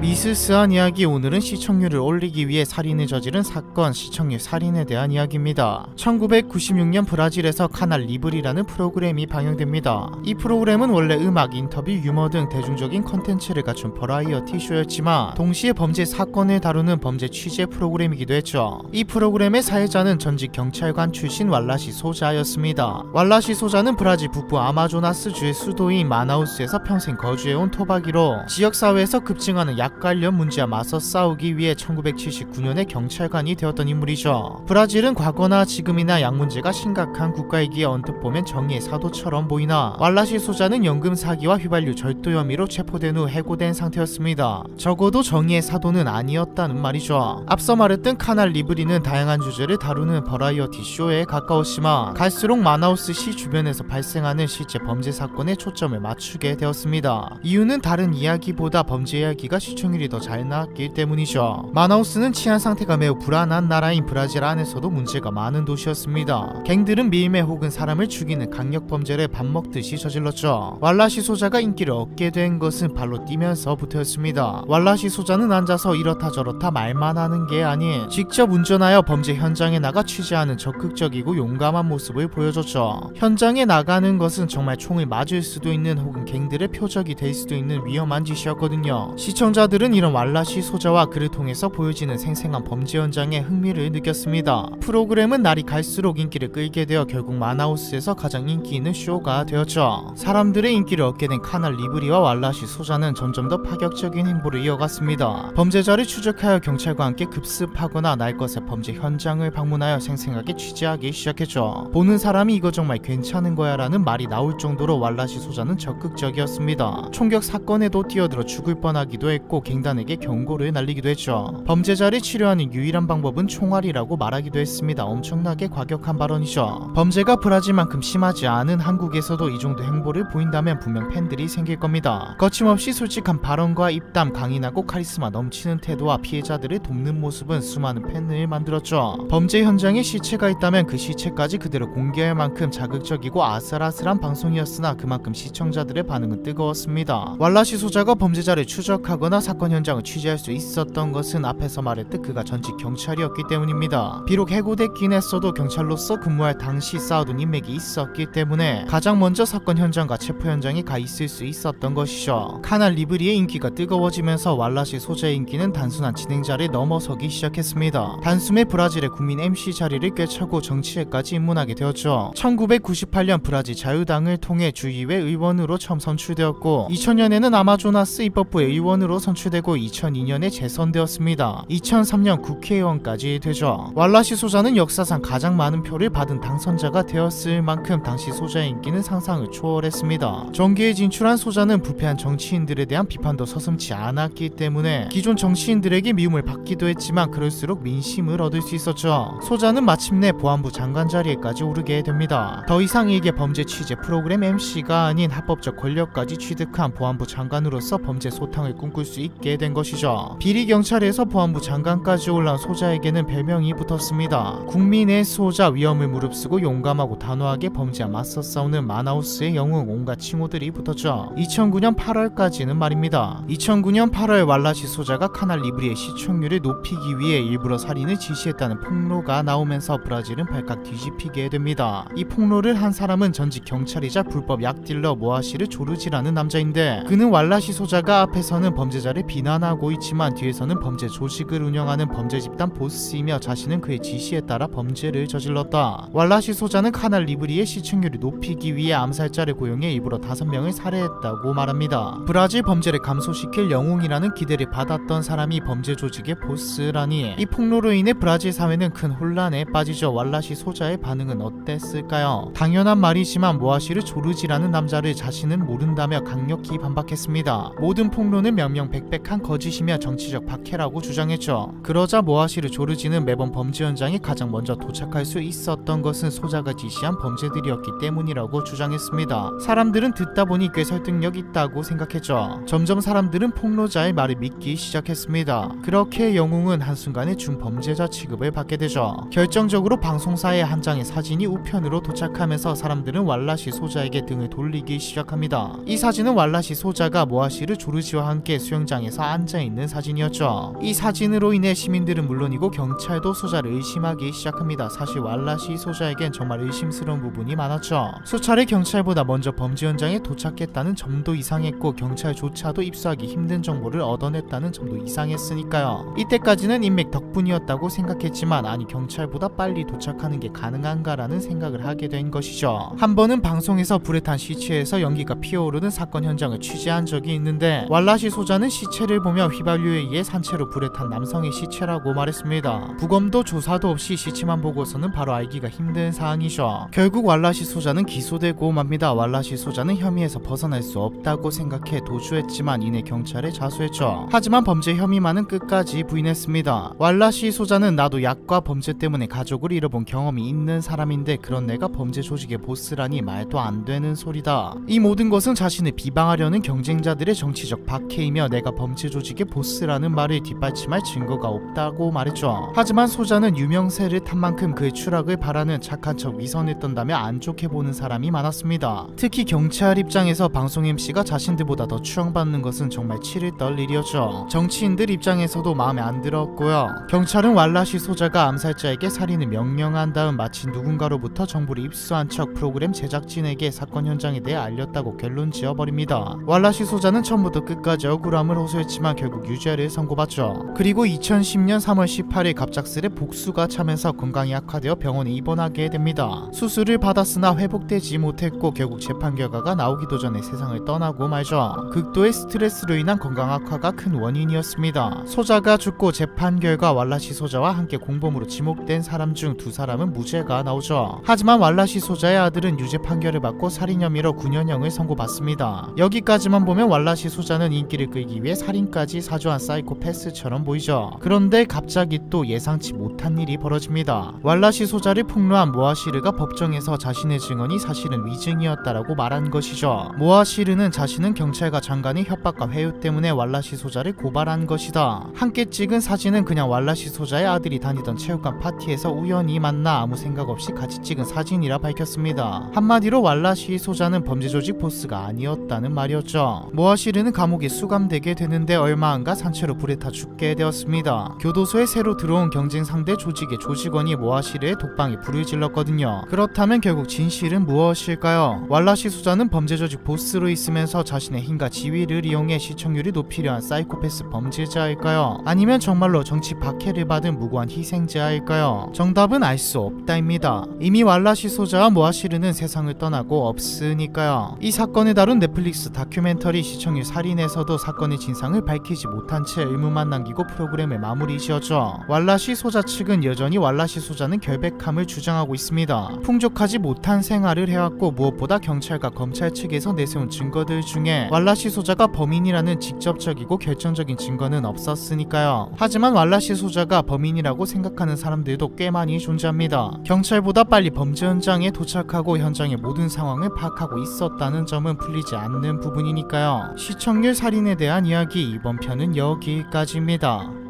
미스스한 이야기. 오늘은 시청률을 올리기 위해 살인을 저지른 사건, 시청률 살인에 대한 이야기입니다. 1996년 브라질에서 카날 리브리라는 프로그램이 방영됩니다. 이 프로그램은 원래 음악, 인터뷰, 유머 등 대중적인 컨텐츠를 갖춘 버라이어티 쇼였지만 동시에 범죄 사건을 다루는 범죄 취재 프로그램이기도 했죠. 이 프로그램의 사회자는 전직 경찰관 출신 왈라시 소자였습니다. 왈라시 소자는 브라질 북부 아마조나스주의 수도인 마나우스에서 평생 거주해온 토박이로 지역사회에서 급증하는 약 관련 문제와 맞서 싸우기 위해 1979년에 경찰관이 되었던 인물이죠. 브라질은 과거나 지금이나 약 문제가 심각한 국가이기에 언뜻 보면 정의의 사도처럼 보이나 왈라시 소자는 연금 사기와 휘발유 절도 혐의로 체포된 후 해고된 상태였습니다. 적어도 정의의 사도는 아니었다는 말이죠. 앞서 말했던 카날 리브리는 다양한 주제를 다루는 버라이어티 쇼에 가까웠지만 갈수록 마나우스시 주변에서 발생하는 실제 범죄 사건에 초점을 맞추게 되었습니다. 이유는 다른 이야기보다 범죄 이야기가 시청률이 더 잘 나왔기 때문이죠. 마나우스는 치안 상태가 매우 불안한 나라인 브라질 안에서도 문제가 많은 도시였습니다. 갱들은 밀매 혹은 사람을 죽이는 강력 범죄를 밥 먹듯이 저질렀죠. 왈라시 소자가 인기를 얻게 된 것은 발로 뛰면서부터였습니다. 왈라시 소자는 앉아서 이렇다 저렇다 말만 하는 게 아닌 직접 운전하여 범죄 현장에 나가 취재하는 적극적이고 용감한 모습을 보여줬죠. 현장에 나가는 것은 정말 총을 맞을 수도 있는 혹은 갱들의 표적이 될 수도 있는 위험한 짓이었거든요. 시청자들은 이런 왈라시 소자와 그를 통해서 보여지는 생생한 범죄 현장에 흥미를 느꼈습니다. 프로그램은 날이 갈수록 인기를 끌게 되어 결국 마나우스에서 가장 인기 있는 쇼가 되었죠. 사람들의 인기를 얻게 된 카날 리브리와 왈라시 소자는 점점 더 파격적인 행보를 이어갔습니다. 범죄자를 추적하여 경찰과 함께 급습하거나 날 것의 범죄 현장을 방문하여 생생하게 취재하기 시작했죠. 보는 사람이 이거 정말 괜찮은 거야 라는 말이 나올 정도로 왈라시 소자는 적극적이었습니다. 총격 사건에도 뛰어들어 죽을 뻔하기도 했고 갱단에게 경고를 날리기도 했죠. 범죄자를 치료하는 유일한 방법은 총알이라고 말하기도 했습니다. 엄청나게 과격한 발언이죠. 범죄가 브라질만큼 심하지 않은 한국에서도 이 정도 행보를 보인다면 분명 팬들이 생길 겁니다. 거침없이 솔직한 발언과 입담, 강인하고 카리스마 넘치는 태도와 피해자들을 돕는 모습은 수많은 팬을 만들었죠. 범죄 현장에 시체가 있다면 그 시체까지 그대로 공개할 만큼 자극적이고 아슬아슬한 방송이었으나 그만큼 시청자들의 반응은 뜨거웠습니다. 왈라시 소자가 범죄자를 추적하거나 사건 현장을 취재할 수 있었던 것은 앞에서 말했듯 그가 전직 경찰이었기 때문입니다. 비록 해고됐긴 했어도 경찰로서 근무할 당시 쌓아둔 인맥이 있었기 때문에 가장 먼저 사건 현장과 체포 현장에 가 있을 수 있었던 것이죠. 카날 리브리의 인기가 뜨거워지면서 왈라시 소자의 인기는 단순한 진행자를 넘어서기 시작했습니다. 단숨에 브라질의 국민 MC 자리를 꿰차고 정치에까지 입문하게 되었죠. 1998년 브라질 자유당을 통해 주의회 의원으로 처음 선출되었고 2000년에는 아마조나스 입법부의 의원으로 선출되고 2002년에 재선되었습니다. 2003년 국회의원까지 되죠. 왈라시 소자는 역사상 가장 많은 표를 받은 당선자가 되었을 만큼 당시 소자의 인기는 상상을 초월했습니다. 정계에 진출한 소자는 부패한 정치인들에 대한 비판도 서슴지 않았기 때문에 기존 정치인들에게 미움을 받기도 했지만 그럴수록 민심을 얻을 수 있었죠. 소자는 마침내 보안부 장관 자리에까지 오르게 됩니다. 더 이상 이게 범죄 취재 프로그램 MC가 아닌 합법적 권력까지 취득한 보안부 장관으로서 범죄 소탕을 꿈꿀 수 있게 된 것이죠. 비리 경찰에서 보안부 장관까지 올라온 소자에게는 별명이 붙었습니다. 국민의 소자, 위험을 무릅쓰고 용감하고 단호하게 범죄와 맞서 싸우는 마나우스의 영웅, 온갖 칭호들이 붙었죠. 2009년 8월까지는 말입니다. 2009년 8월 왈라시 소자가 카날 리브리의 시청률을 높이기 위해 일부러 살인을 지시했다는 폭로가 나오면서 브라질은 발칵 뒤집히게 됩니다. 이 폭로를 한 사람은 전직 경찰이자 불법 약딜러 모아시르 조르지라는 남자인데 그는 왈라시 소자가 앞에서는 범죄자를 비난하고 있지만 뒤에서는 범죄 조직을 운영하는 범죄 집단 보스이며 자신은 그의 지시에 따라 범죄를 저질렀다. 왈라시 소자는 카날 리브리의 시청률을 높이기 위해 암살자를 고용해 일부러 5명을 살해했다고 말합니다. 브라질 범죄를 감소시킬 영웅이라는 기대를 받았던 사람이 범죄 조직의 보스라니 이 폭로로 인해 브라질 사회는 큰 혼란에 빠지죠. 왈라시 소자의 반응은 어땠을까요? 당연한 말이지만 모아시르 조르지라는 남자를 자신은 모른다며 강력히 반박했습니다. 모든 폭로는 명명백백한 거짓이며 정치적 박해라고 주장했죠. 그러자 모아시르 조르지는 매번 범죄 현장에 가장 먼저 도착할 수 있었던 것은 소자가 지시한 범죄들이었기 때문이라고 주장했습니다. 사람들은 듣다 보니 꽤 설득력 있다고 생각했죠. 점점 사람들은 폭로자의 말을 믿기 시작했습니다. 그렇게 영웅은 한순간에 준범죄자 취급을 받게 되죠. 결정적으로 방송사의 한 장의 사진이 우편으로 도착하면서 사람들은 왈라시 소자에게 등을 돌리기 시작합니다. 이 사진은 왈라시 소자가 모아시르 조르지와 함께 수영장 경찰청장에서 앉아있는 사진이었죠. 이 사진으로 인해 시민들은 물론이고 경찰도 소자를 의심하기 시작합니다. 사실 왈라시 소자에겐 정말 의심스러운 부분이 많았죠. 수차례 경찰보다 먼저 범죄 현장에 도착했다는 점도 이상했고 경찰조차도 입수하기 힘든 정보를 얻어냈다는 점도 이상했으니까요. 이때까지는 인맥 덕분이었다고 생각했지만 아니 경찰보다 빨리 도착하는 게 가능한가라는 생각을 하게 된 것이죠. 한 번은 방송에서 불에 탄 시체에서 연기가 피어오르는 사건 현장을 취재한 적이 있는데 왈라시 소자는 시체를 보며 휘발유에 의해 산채로 불에 탄 남성의 시체라고 말했습니다. 부검도 조사도 없이 시체만 보고서는 바로 알기가 힘든 사항이죠. 결국 왈라시 소자는 기소되고 맙니다. 왈라시 소자는 혐의에서 벗어날 수 없다고 생각해 도주했지만 이내 경찰에 자수했죠. 하지만 범죄 혐의만은 끝까지 부인했습니다. 왈라시 소자는 나도 약과 범죄 때문에 가족을 잃어본 경험이 있는 사람인데 그런 내가 범죄 조직의 보스라니 말도 안 되는 소리다. 이 모든 것은 자신을 비방하려는 경쟁자들의 정치적 박해이며 내가 범죄 조직의 보스라는 말을 뒷받침할 증거가 없다고 말했죠. 하지만 소자는 유명세를 탄 만큼 그의 추락을 바라는 착한 척 위선을 떤다며 안 좋게 보는 사람이 많았습니다. 특히 경찰 입장에서 방송 MC가 자신들보다 더 추앙받는 것은 정말 치를 떨 일이었죠. 정치인들 입장에서도 마음에 안 들었고요. 경찰은 왈라시 소자가 암살자에게 살인을 명령한 다음 마치 누군가로부터 정보를 입수한 척 프로그램 제작진에게 사건 현장에 대해 알렸다고 결론 지어버립니다. 왈라시 소자는 처음부터 끝까지 억울함을 호소했지만 결국 유죄를 선고받죠. 그리고 2010년 3월 18일 갑작스레 복수가 차면서 건강이 악화되어 병원에 입원하게 됩니다. 수술을 받았으나 회복되지 못했고 결국 재판 결과가 나오기도 전에 세상을 떠나고 말죠. 극도의 스트레스로 인한 건강 악화가 큰 원인이었습니다. 소자가 죽고 재판 결과 왈라시 소자와 함께 공범으로 지목된 사람 중 2사람은 무죄가 나오죠. 하지만 왈라시 소자의 아들은 유죄 판결을 받고 살인 혐의로 9년형을 선고받습니다. 여기까지만 보면 왈라시 소자는 인기를 끌기 위해 살인까지 사주한 사이코패스처럼 보이죠. 그런데 갑자기 또 예상치 못한 일이 벌어집니다. 왈라시 소자를 폭로한 모아시르가 법정에서 자신의 증언이 사실은 위증이었다라고 말한 것이죠. 모아시르는 자신은 경찰과 장관의 협박과 회유 때문에 왈라시 소자를 고발한 것이다. 함께 찍은 사진은 그냥 왈라시 소자의 아들이 다니던 체육관 파티에서 우연히 만나 아무 생각 없이 같이 찍은 사진이라 밝혔습니다. 한마디로 왈라시 소자는 범죄 조직 보스가 아니었다는 말이었죠. 모아시르는 감옥에 수감되게 되는데 얼마 안가 산채로 불에 타 죽게 되었습니다. 교도소에 새로 들어온 경쟁 상대 조직의 조직원이 모아시르의 독방에 불을 질렀거든요. 그렇다면 결국 진실은 무엇일까요? 왈라시 소자는 범죄 조직 보스로 있으면서 자신의 힘과 지위를 이용해 시청률이 높이려 한 사이코패스 범죄자일까요? 아니면 정말로 정치 박해를 받은 무고한 희생자일까요? 정답은 알 수 없다입니다. 이미 왈라시 소자와 모아시르는 세상을 떠나고 없으니까요. 이 사건을 다룬 넷플릭스 다큐멘터리 시청률 살인에서도 사건의 진상을 밝히지 못한 채 의문만 남기고 프로그램을 마무리 지었죠. 왈라시 소자 측은 여전히 왈라시 소자는 결백함을 주장하고 있습니다. 풍족하지 못한 생활을 해왔고 무엇보다 경찰과 검찰 측에서 내세운 증거들 중에 왈라시 소자가 범인이라는 직접적이고 결정적인 증거는 없었으니까요. 하지만 왈라시 소자가 범인이라고 생각하는 사람들도 꽤 많이 존재합니다. 경찰보다 빨리 범죄 현장에 도착하고 현장의 모든 상황을 파악하고 있었다는 점은 풀리지 않는 부분이니까요. 시청률 살인에 대한 이야기 이번 편은 여기까지입니다.